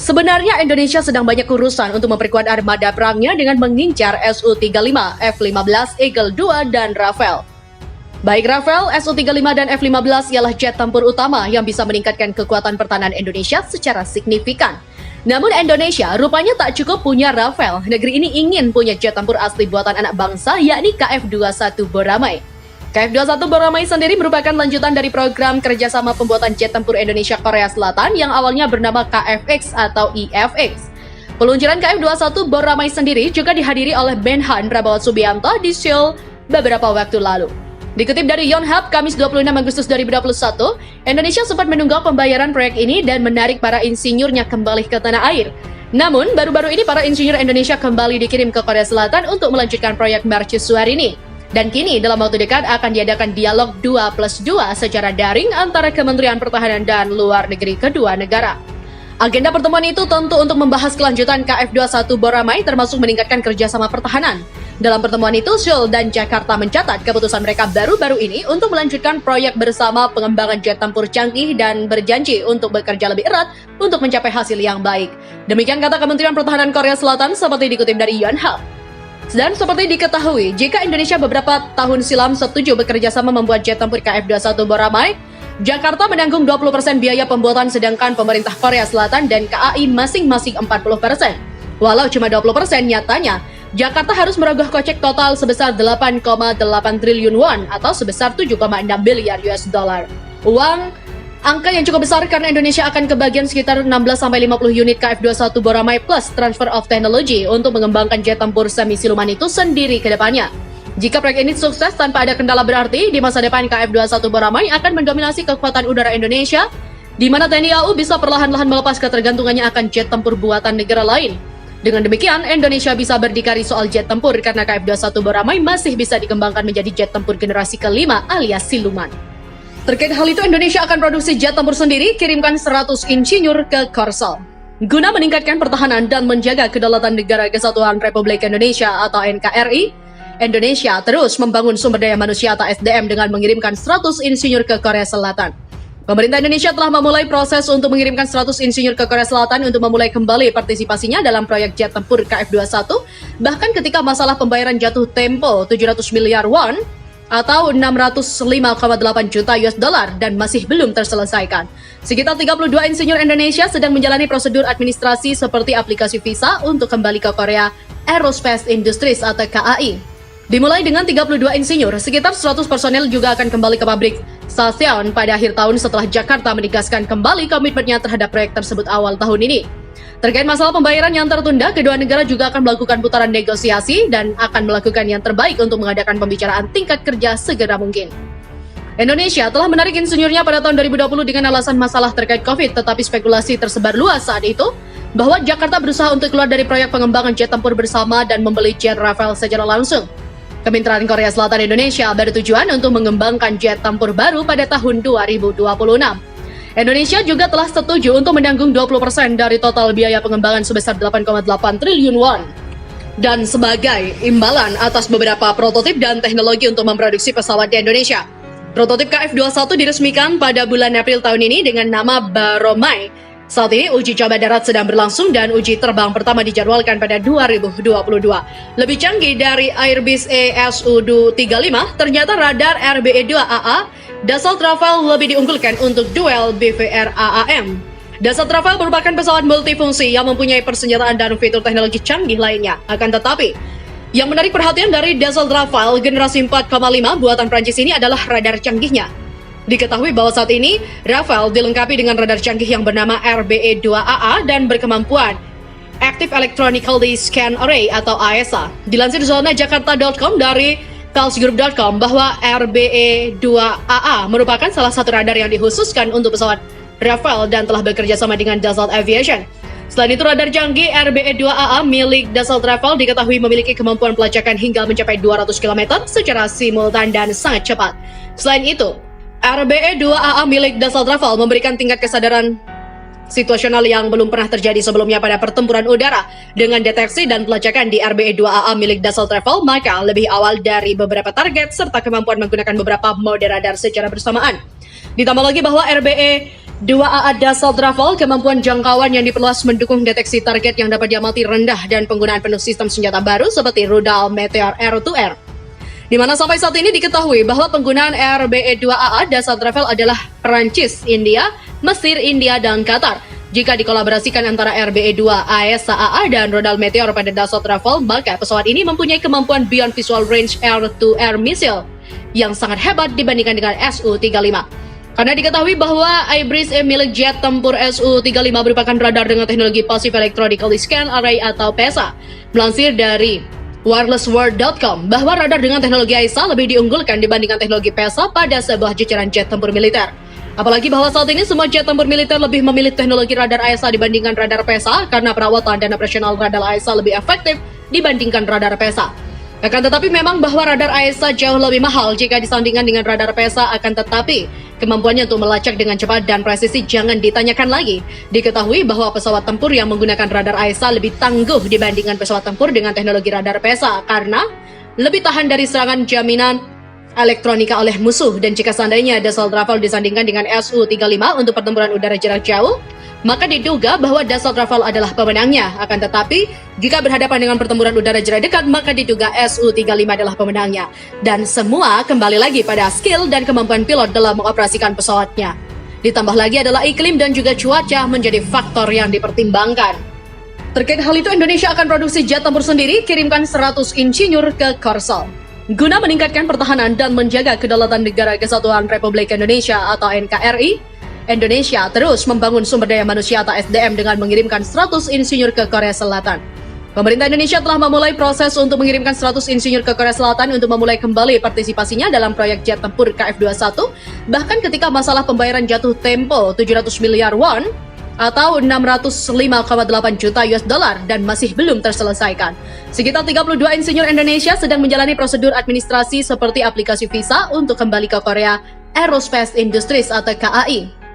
Sebenarnya Indonesia sedang banyak urusan untuk memperkuat armada perangnya dengan mengincar Su-35, F-15, Eagle II, dan Rafale. Baik Rafale, Su-35, dan F-15 ialah jet tempur utama yang bisa meningkatkan kekuatan pertahanan Indonesia secara signifikan. Namun Indonesia rupanya tak cukup punya Rafale. Negeri ini ingin punya jet tempur asli buatan anak bangsa, yakni KF-21 Boramae. KF-21 Boramae sendiri merupakan lanjutan dari program kerjasama pembuatan jet tempur Indonesia-Korea Selatan yang awalnya bernama KFX atau IFX. Peluncuran KF-21 Boramae sendiri juga dihadiri oleh Menhan Prabowo Subianto di Seoul beberapa waktu lalu. Dikutip dari Yonhap, Kamis 26 Agustus 2021, Indonesia sempat menunggak pembayaran proyek ini dan menarik para insinyurnya kembali ke tanah air. Namun, baru-baru ini para insinyur Indonesia kembali dikirim ke Korea Selatan untuk melanjutkan proyek mercusuar ini. Dan kini dalam waktu dekat akan diadakan dialog 2+2 secara daring antara Kementerian Pertahanan dan Luar Negeri kedua negara. Agenda pertemuan itu tentu untuk membahas kelanjutan KF-21 Boramae termasuk meningkatkan kerjasama pertahanan. Dalam pertemuan itu, Seoul dan Jakarta mencatat keputusan mereka baru-baru ini untuk melanjutkan proyek bersama pengembangan jet tempur canggih dan berjanji untuk bekerja lebih erat untuk mencapai hasil yang baik. Demikian kata Kementerian Pertahanan Korea Selatan seperti dikutip dari Yonhap. Dan seperti diketahui, jika Indonesia beberapa tahun silam setuju bekerja sama membuat jet tempur KF-21 Boramae, Jakarta menanggung 20% biaya pembuatan sedangkan pemerintah Korea Selatan dan KAI masing-masing 40%. Walau cuma 20% nyatanya, Jakarta harus merogoh kocek total sebesar 8,8 triliun won atau sebesar 7,6 miliar US dollar. Angka yang cukup besar karena Indonesia akan kebagian sekitar 16-50 unit KF-21 Boramae plus transfer of technology untuk mengembangkan jet tempur semi-siluman itu sendiri ke depannya. Jika proyek ini sukses tanpa ada kendala berarti, di masa depan KF-21 Boramae akan mendominasi kekuatan udara Indonesia, di mana TNI AU bisa perlahan-lahan melepas ketergantungannya akan jet tempur buatan negara lain. Dengan demikian, Indonesia bisa berdikari soal jet tempur karena KF-21 Boramae masih bisa dikembangkan menjadi jet tempur generasi kelima alias siluman. Terkait hal itu, Indonesia akan produksi jet tempur sendiri, kirimkan 100 insinyur ke Korsel. Guna meningkatkan pertahanan dan menjaga kedaulatan Negara Kesatuan Republik Indonesia atau NKRI, Indonesia terus membangun sumber daya manusia atau SDM dengan mengirimkan 100 insinyur ke Korea Selatan. Pemerintah Indonesia telah memulai proses untuk mengirimkan 100 insinyur ke Korea Selatan untuk memulai kembali partisipasinya dalam proyek jet tempur KF-21, bahkan ketika masalah pembayaran jatuh tempo 700 miliar won, atau 605,8 juta US dollar dan masih belum terselesaikan. Sekitar 32 insinyur Indonesia sedang menjalani prosedur administrasi seperti aplikasi visa untuk kembali ke Korea Aerospace Industries atau KAI. Dimulai dengan 32 insinyur, sekitar 100 personel juga akan kembali ke pabrik Saseon pada akhir tahun setelah Jakarta menegaskan kembali komitmennya terhadap proyek tersebut awal tahun ini. Terkait masalah pembayaran yang tertunda, kedua negara juga akan melakukan putaran negosiasi dan akan melakukan yang terbaik untuk mengadakan pembicaraan tingkat kerja segera mungkin. Indonesia telah menarik insinyurnya pada tahun 2020 dengan alasan masalah terkait COVID, tetapi spekulasi tersebar luas saat itu bahwa Jakarta berusaha untuk keluar dari proyek pengembangan jet tempur bersama dan membeli jet Rafale secara langsung. Kemitraan Korea Selatan Indonesia bertujuan untuk mengembangkan jet tempur baru pada tahun 2026. Indonesia juga telah setuju untuk menanggung 20% dari total biaya pengembangan sebesar 8,8 triliun won. Dan sebagai imbalan atas beberapa prototip dan teknologi untuk memproduksi pesawat di Indonesia. Prototip KF-21 diresmikan pada bulan April tahun ini dengan nama Boramae. Saat ini uji coba darat sedang berlangsung dan uji terbang pertama dijadwalkan pada 2022. Lebih canggih dari Airbus Su-35, ternyata radar RBE-2AA Dassault Rafale lebih diunggulkan untuk duel BVR-AAM. Dassault Rafale merupakan pesawat multifungsi yang mempunyai persenjataan dan fitur teknologi canggih lainnya. Akan tetapi, yang menarik perhatian dari Dassault Rafale generasi 4,5 buatan Prancis ini adalah radar canggihnya. Diketahui bahwa saat ini, Rafale dilengkapi dengan radar canggih yang bernama RBE-2AA dan berkemampuan Active Electronically Scan Array atau AESA. Dilansir zona jakarta.com dari Kalsgroup.com bahwa RBE-2AA merupakan salah satu radar yang dikhususkan untuk pesawat Rafale dan telah bekerja sama dengan Dassault Aviation. Selain itu, radar canggih RBE-2AA milik Dassault Rafale diketahui memiliki kemampuan pelacakan hingga mencapai 200 km secara simultan dan sangat cepat. Selain itu, RBE-2AA milik Dassault Rafale memberikan tingkat kesadaran situasional yang belum pernah terjadi sebelumnya pada pertempuran udara. Dengan deteksi dan pelacakan di RBE-2AA milik Dassault Rafale, maka lebih awal dari beberapa target serta kemampuan menggunakan beberapa mode radar secara bersamaan. Ditambah lagi bahwa RBE 2AA Dassault Rafale kemampuan jangkauan yang diperluas mendukung deteksi target yang dapat diamati rendah dan penggunaan penuh sistem senjata baru seperti rudal Meteor Air-to-Air. Di mana sampai saat ini diketahui bahwa penggunaan RBE-2AA Dassault Rafale adalah Perancis, India, Mesir, India, dan Qatar. Jika dikolaborasikan antara RBE-2 AESA-AA dan rudal Meteor pada Dassault Rafale, maka pesawat ini mempunyai kemampuan Beyond Visual Range Air-to-Air Missile yang sangat hebat dibandingkan dengan Su-35. Karena diketahui bahwa iBreeze milik jet tempur Su-35 merupakan radar dengan teknologi Passive Electronically Scan Array atau PESA. Melansir dari wirelessworld.com bahwa radar dengan teknologi AESA lebih diunggulkan dibandingkan teknologi PESA pada sebuah jajaran jet tempur militer. Apalagi bahwa saat ini semua jet tempur militer lebih memilih teknologi radar AESA dibandingkan radar PESA karena perawatan dan operasional radar AESA lebih efektif dibandingkan radar PESA. Akan tetapi memang bahwa radar AESA jauh lebih mahal jika disandingkan dengan radar PESA, akan tetapi kemampuannya untuk melacak dengan cepat dan presisi jangan ditanyakan lagi. Diketahui bahwa pesawat tempur yang menggunakan radar AESA lebih tangguh dibandingkan pesawat tempur dengan teknologi radar PESA karena lebih tahan dari serangan jaminan elektronika oleh musuh. Dan jika seandainya Dassault Rafale disandingkan dengan Su-35 untuk pertempuran udara jarak jauh, maka diduga bahwa Dassault Rafale adalah pemenangnya. Akan tetapi, jika berhadapan dengan pertempuran udara jarak dekat, maka diduga Su-35 adalah pemenangnya. Dan semua kembali lagi pada skill dan kemampuan pilot dalam mengoperasikan pesawatnya. Ditambah lagi adalah iklim dan juga cuaca menjadi faktor yang dipertimbangkan. Terkait hal itu, Indonesia akan produksi jet tempur sendiri, kirimkan 100 insinyur ke Korsel. Guna meningkatkan pertahanan dan menjaga kedaulatan Negara Kesatuan Republik Indonesia atau NKRI, Indonesia terus membangun sumber daya manusia atau SDM dengan mengirimkan 100 insinyur ke Korea Selatan. Pemerintah Indonesia telah memulai proses untuk mengirimkan 100 insinyur ke Korea Selatan untuk memulai kembali partisipasinya dalam proyek jet tempur KF-21, bahkan ketika masalah pembayaran jatuh tempo 700 miliar won atau 605,8 juta US dollar dan masih belum terselesaikan. Sekitar 32 insinyur Indonesia sedang menjalani prosedur administrasi seperti aplikasi visa untuk kembali ke Korea Aerospace Industries atau KAI.